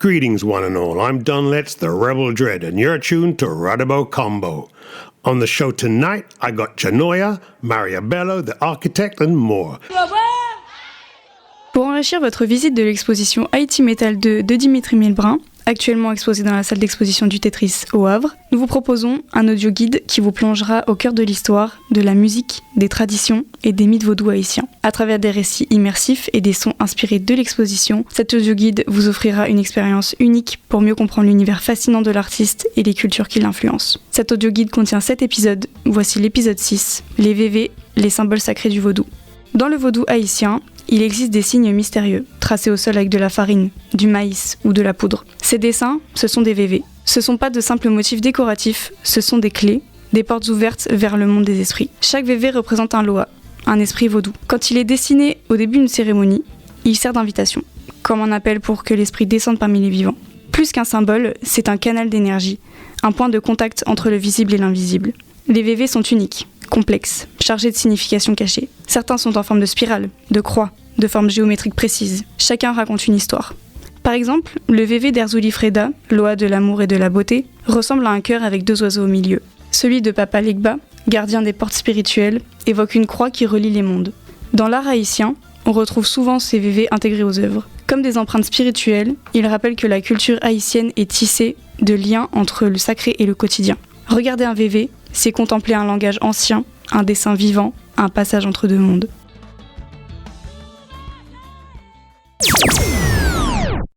Greetings, one and all. I'm Don Letts, the Rebel Dread, and you're tuned to Radabo Combo. On the show tonight, I got Janoya, Mariabello, the architect, and more. Pour enrichir votre visite de l'exposition Haïti Metal 2 de Dimitri Milbrin, actuellement exposée dans la salle d'exposition du Tetris au Havre, nous vous proposons un audio guide qui vous plongera au cœur de l'histoire, de la musique, des traditions et des mythes vaudous haïtiens. À travers des récits immersifs et des sons inspirés de l'exposition, cet audio guide vous offrira une expérience unique pour mieux comprendre l'univers fascinant de l'artiste et les cultures qui l'influencent. Cet audio guide contient 7 épisodes. Voici l'épisode 6, les VV, les symboles sacrés du vaudou. Dans le vaudou haïtien, il existe des signes mystérieux, tracés au sol avec de la farine, du maïs ou de la poudre. Ces dessins, ce sont des VV. Ce ne sont pas de simples motifs décoratifs, ce sont des clés, des portes ouvertes vers le monde des esprits. Chaque VV représente un loa, un esprit vaudou. Quand il est dessiné au début d'une cérémonie, il sert d'invitation, comme un appel pour que l'esprit descende parmi les vivants. Plus qu'un symbole, c'est un canal d'énergie, un point de contact entre le visible et l'invisible. Les VV sont uniques, complexes, chargés de significations cachées. Certains sont en forme de spirale, de croix, de formes géométriques précises. Chacun raconte une histoire. Par exemple, le VV d'Erzulie Freda, Loa de l'amour et de la beauté, ressemble à un cœur avec 2 oiseaux au milieu. Celui de Papa Legba, gardien des portes spirituelles, évoque une croix qui relie les mondes. Dans l'art haïtien, on retrouve souvent ces VV intégrés aux œuvres. Comme des empreintes spirituelles, ils rappellent que la culture haïtienne est tissée de liens entre le sacré et le quotidien. Regarder un VV, c'est contempler un langage ancien, un dessin vivant, un passage entre 2 mondes.